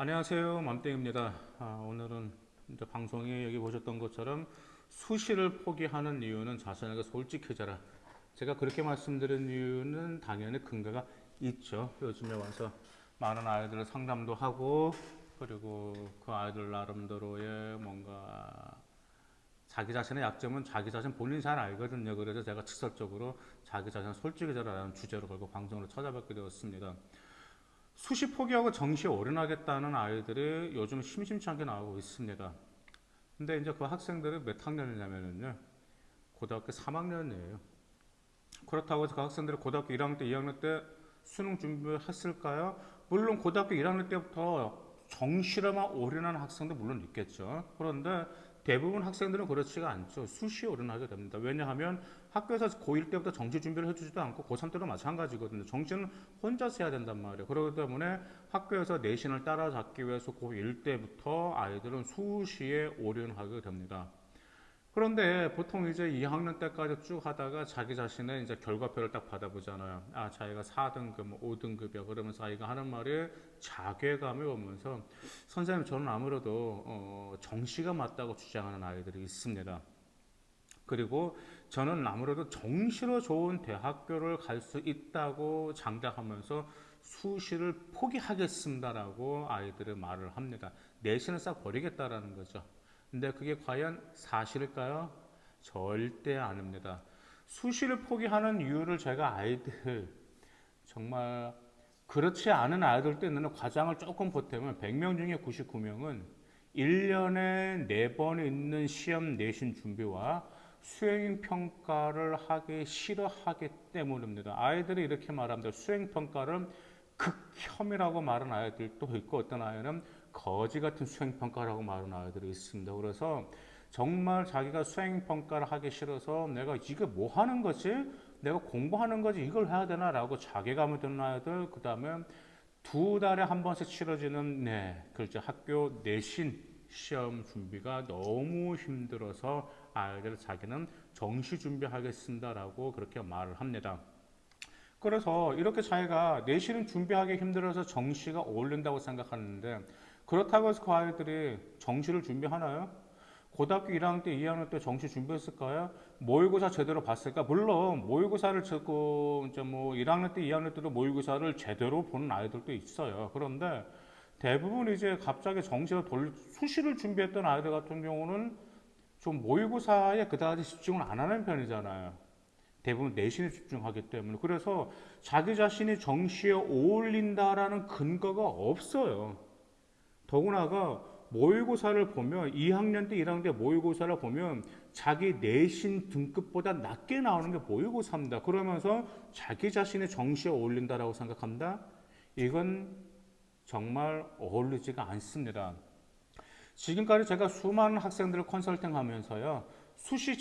안녕하세요, 맘땡입니다. 오늘은 이제 방송에 여기 보셨던 것처럼 수시를 포기하는 이유는 자신에게 솔직해져라. 제가 그렇게 말씀드린 이유는 당연히 근거가 있죠. 요즘에 와서 많은 아이들 상담도 하고, 그리고 그 아이들 나름대로의 뭔가 자기 자신의 약점은 자기 자신 본인이 잘 알거든요. 그래서 제가 직설적으로 자기 자신 솔직해져라라는 주제로 걸고 방송으로 찾아뵙게 되었습니다. 수시 포기하고 정시에 올인하겠다는 아이들이 요즘 심심치 않게 나오고 있습니다. 근데 이제 그 학생들은 몇 학년이냐면요. 고등학교 3학년이에요. 그렇다고 해서 그 학생들이 고등학교 1학년 때, 2학년 때 수능 준비를 했을까요? 물론 고등학교 1학년 때부터 정시로만 올인하는 학생도 물론 있겠죠. 그런데 대부분 학생들은 그렇지가 않죠. 수시에 올인하게 됩니다. 왜냐하면 학교에서 고1 때부터 정시 준비를 해주지도 않고 고3 때도 마찬가지거든요. 정시는 혼자서 해야 된단 말이에요. 그렇기 때문에 학교에서 내신을 따라잡기 위해서 고1 때부터 아이들은 수시에 올인하게 됩니다. 그런데 보통 이제 2학년 때까지 쭉 하다가 자기 자신의 이제 결과표를 딱 받아보잖아요. 아, 자기가 4등급, 5등급이야. 그러면서 아이가 하는 말이 자괴감이 오면서 선생님, 저는 아무래도 정시가 맞다고 주장하는 아이들이 있습니다. 그리고 저는 아무래도 정시로 좋은 대학교를 갈 수 있다고 장담하면서 수시를 포기하겠습니다라고 아이들은 말을 합니다. 내신을 싹 버리겠다라는 거죠. 근데 그게 과연 사실일까요? 절대 아닙니다. 수시를 포기하는 이유를 제가 아이들 정말 그렇지 않은 아이들도 있는 과장을 조금 보태면 100명 중에 99명은 1년에 4번 있는 시험 내신 준비와 수행 평가를 하기 싫어하기 때문입니다. 아이들이 이렇게 말합니다. 수행 평가를 극혐이라고 말하는 아이들도 있고 어떤 아이는 거지 같은 수행 평가라고 말하는 아이들이 있습니다. 그래서 정말 자기가 수행 평가를 하기 싫어서 내가 이게 뭐 하는 거지? 내가 공부하는 거지 이걸 해야 되나라고 자괴감을 드는 아이들, 그 다음에 2달에 한 번씩 치러지는 그렇죠, 학교 내신 시험 준비가 너무 힘들어서 아이들 자기는 정시 준비하겠습니다라고 그렇게 말을 합니다. 그래서 이렇게 자기가 내신은 준비하기 힘들어서 정시가 어울린다고 생각하는데, 그렇다고 해서 그 아이들이 정시를 준비하나요? 고등학교 1학년 때, 2학년 때 정시 준비했을까요? 모의고사 제대로 봤을까? 물론 모의고사를 듣고 이제 뭐 1학년 때, 2학년 때도 모의고사를 제대로 보는 아이들도 있어요. 그런데 대부분 이제 갑자기 정시로 수시를 준비했던 아이들 같은 경우는 좀 모의고사에 그다지 집중을 안 하는 편이잖아요. 대부분 내신에 집중하기 때문에. 그래서 자기 자신이 정시에 어울린다라는 근거가 없어요. 더구나가 모의고사를 보면 2학년 때 1학년 때 모의고사를 보면 자기 내신 등급보다 낮게 나오는 게 모의고사입니다. 그러면서 자기 자신의 정시에 어울린다라고 생각합니다. 이건 정말 어울리지가 않습니다. 지금까지 제가 수많은 학생들을 컨설팅 하면서요, 수시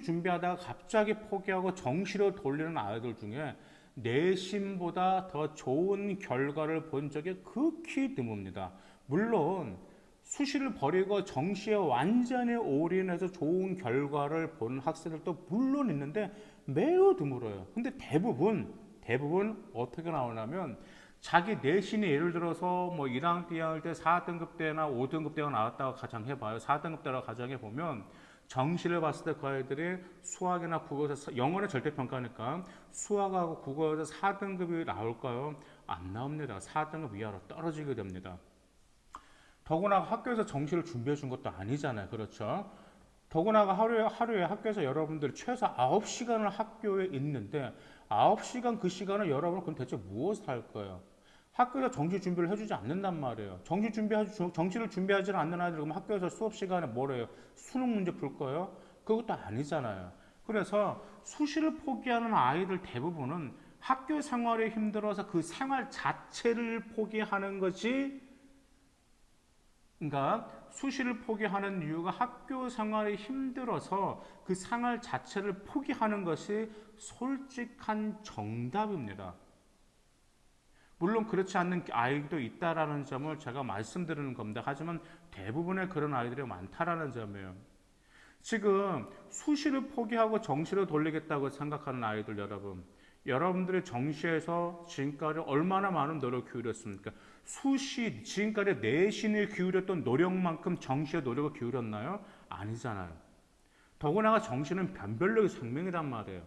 준비하다가 갑자기 포기하고 정시로 돌리는 아이들 중에 내신보다 더 좋은 결과를 본 적이 극히 드뭅니다. 물론 수시를 버리고 정시에 완전히 올인해서 좋은 결과를 본 학생들도 물론 있는데 매우 드물어요. 근데 대부분 어떻게 나오냐면 자기 내신이 예를 들어서 뭐 1학년 때 2학년 때 4등급 대나 5등급 대가 나왔다고 가정해봐요. 4등급 대라고 가정해보면 정시를 봤을 때 그 아이들이 수학이나 국어에서, 영어는 절대평가니까 수학하고 국어에서 4등급이 나올까요? 안 나옵니다. 4등급 이하로 떨어지게 됩니다. 더구나 학교에서 정시를 준비해 준 것도 아니잖아요. 그렇죠? 더구나 하루에 학교에서 여러분들이 최소 9시간을 학교에 있는데 9시간 그 시간을 여러분은 그럼 대체 무엇을 할 거예요? 학교에서 정시 준비를 해주지 않는단 말이에요. 정시를 준비하지 않는 아이들 그럼 학교에서 수업 시간에 뭘 해요? 수능 문제 풀 거예요? 그것도 아니잖아요. 그래서 수시를 포기하는 아이들 대부분은 학교 생활이 힘들어서 그 생활 자체를 포기하는 것이, 그러니까 수시를 포기하는 이유가 학교 생활이 힘들어서 그 생활 자체를 포기하는 것이 솔직한 정답입니다. 물론 그렇지 않는 아이도 있다라는 점을 제가 말씀드리는 겁니다. 하지만 대부분의 그런 아이들이 많다라는 점이에요. 지금 수시를 포기하고 정시로 돌리겠다고 생각하는 아이들 여러분, 여러분들이 정시에서 지금까지 얼마나 많은 노력을 기울였습니까? 수시 지금까지 내신을 기울였던 노력만큼 정시의 노력을 기울였나요? 아니잖아요. 더구나가 정시는 변별력의 생명이란 말이에요.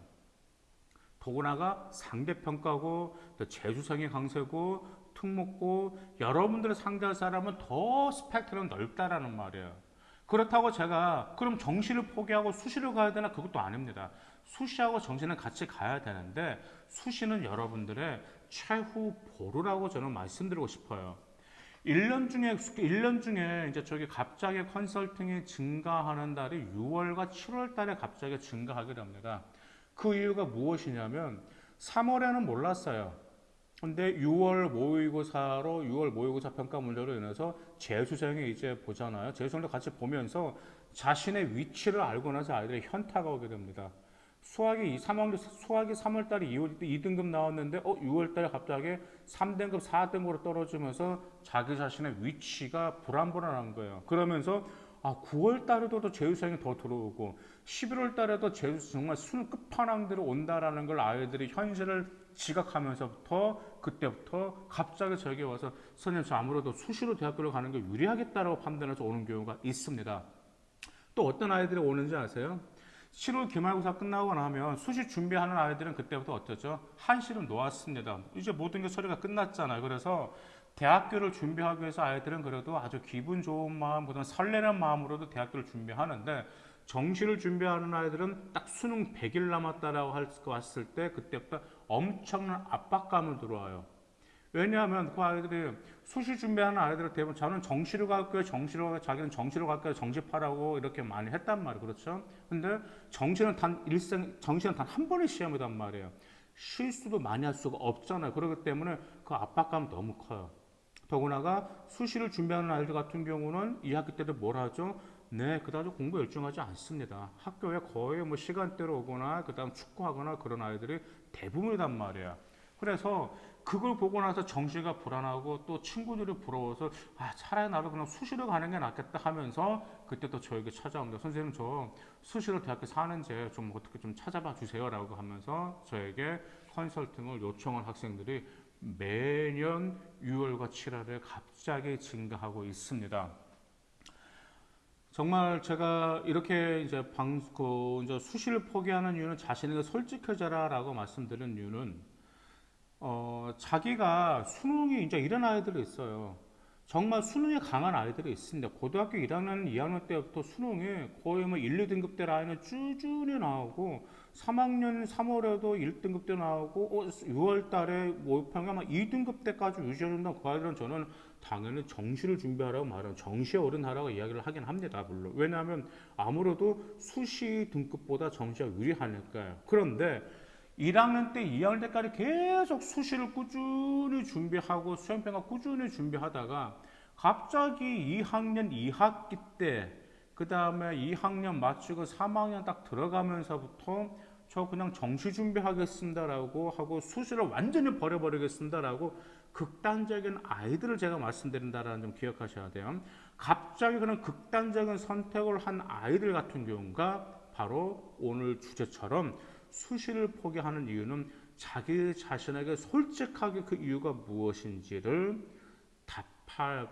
더구나가 상대평가고 또 재수성이 강세고 특목고 여러분들을 상대할 사람은 더 스펙트럼이 넓다라는 말이에요. 그렇다고 제가 그럼 정시를 포기하고 수시를 가야 되나? 그것도 아닙니다. 수시하고 정시는 같이 가야 되는데 수시는 여러분들의 최후 보루라고 저는 말씀드리고 싶어요. 1년 중에 이제 저기 갑자기 컨설팅이 증가하는 달이 6월과 7월 달에 갑자기 증가하게 됩니다. 그 이유가 무엇이냐면 3월에는 몰랐어요. 근데 6월 모의고사 평가 문제로 인해서 재수생이 이제 보잖아요. 재수생도 같이 보면서 자신의 위치를 알고 나서 아이들이 현타가 오게 됩니다. 수학이 3월 달에 2등급 나왔는데 6월 달에 갑자기 3등급, 4등급으로 떨어지면서 자기 자신의 위치가 불안불안한 거예요. 그러면서 9월 달에도 재수생이 더 들어오고 11월 달에도 재수 정말 수능 끝판왕들이 온다라는 걸 아이들이 현실을 지각하면서부터 그때부터 갑자기 저에게 와서 선생님 저 아무래도 수시로 대학교를 가는 게 유리하겠다라고 판단해서 오는 경우가 있습니다. 또 어떤 아이들이 오는지 아세요? 7월 기말고사 끝나고 나면 수시 준비하는 아이들은 그때부터 어쩌죠? 한시름 놓았습니다. 이제 모든 게 처리가 끝났잖아요. 그래서 대학교를 준비하기 위해서 아이들은 그래도 아주 기분 좋은 마음보다는 설레는 마음으로도 대학교를 준비하는데 정시를 준비하는 아이들은 딱 수능 100일 남았다라고 왔을 때 그때부터 엄청난 압박감을 들어와요. 왜냐하면 그 아이들이 수시 준비하는 아이들은 대부분 저는 정시로 갈 거예요. 자기는 정시로 갈 거예요. 정시파라고 이렇게 많이 했단 말이에요. 그렇죠? 근데 정시는 단 한 번의 시험이란 말이에요. 실수도 많이 할 수가 없잖아요. 그렇기 때문에 그 압박감 너무 커요. 더구나가 수시를 준비하는 아이들 같은 경우는 2학기 때도 뭘 하죠? 네, 그다지 공부 열중하지 않습니다. 학교에 거의 뭐 시간대로 오거나 그다음 축구하거나 그런 아이들이 대부분이란 말이에요. 그래서 그걸 보고 나서 정시가 불안하고 또 친구들이 부러워서 차라리 나도 그냥 수시로 가는 게 낫겠다 하면서 그때 또 저에게 찾아옵니다. 선생님 저 수시로 대학교 사는지 좀 어떻게 좀 찾아봐 주세요라고 하면서 저에게 컨설팅을 요청한 학생들이 매년 6월과 7월에 갑자기 증가하고 있습니다. 정말 제가 이렇게 이제 이제 수시를 포기하는 이유는 자신에게 솔직해져라라고 말씀드린 이유는 자기가 수능이 이제 이런 아이들이 있어요. 정말 수능에 강한 아이들이 있습니다. 고등학교 1학년, 2학년 때부터 수능이 거의 뭐 1, 2등급 대 라인은 꾸준히 나오고 3학년 3월에도 1등급 대 나오고 6월 달에 모의평가 막 2등급 대까지 유지해준다. 그 아이들은 저는 당연히 정시를 준비하라고 말하는 정시에 어른하라고 이야기를 하긴 합니다. 물론. 왜냐하면 아무래도 수시 등급보다 정시가 유리하니까요. 그런데 1학년 때, 2학년 때까지 계속 수시를 꾸준히 준비하고 수행평가 꾸준히 준비하다가 갑자기 2학년 2학기 때, 그 다음에 2학년 마치고 3학년 딱 들어가면서부터 저 그냥 정시 준비하겠습니다라고 하고 수시를 완전히 버려버리겠습니다라고 극단적인 아이들을 제가 말씀드린다라는 점 기억하셔야 돼요. 갑자기 그런 극단적인 선택을 한 아이들 같은 경우가 바로 오늘 주제처럼 수시를 포기하는 이유는 자기 자신에게 솔직하게 그 이유가 무엇인지를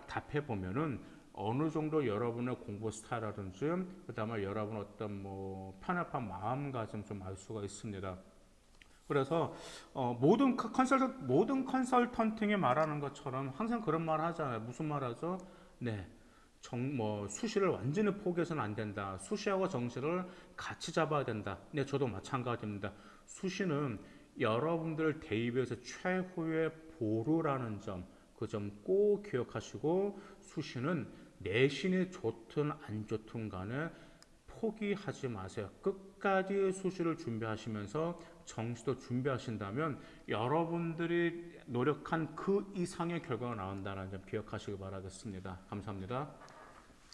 답해 보면은 어느 정도 여러분의 공부 스타일이라든지 그다음에 여러분 어떤 뭐 편협한 마음가짐 좀 알 수가 있습니다. 그래서 모든 컨설턴팅이 말하는 것처럼 항상 그런 말 하잖아요. 무슨 말 하죠? 네. 수시를 완전히 포기해서는 안 된다. 수시하고 정시를 같이 잡아야 된다. 네, 저도 마찬가지입니다. 수시는 여러분들 대입에서 최후의 보루라는 점, 그 점 꼭 기억하시고 수시는 내신이 좋든 안 좋든 간에 포기하지 마세요. 끝까지 수시를 준비하시면서 정시도 준비하신다면 여러분들이 노력한 그 이상의 결과가 나온다는 점 기억하시기 바라겠습니다. 감사합니다.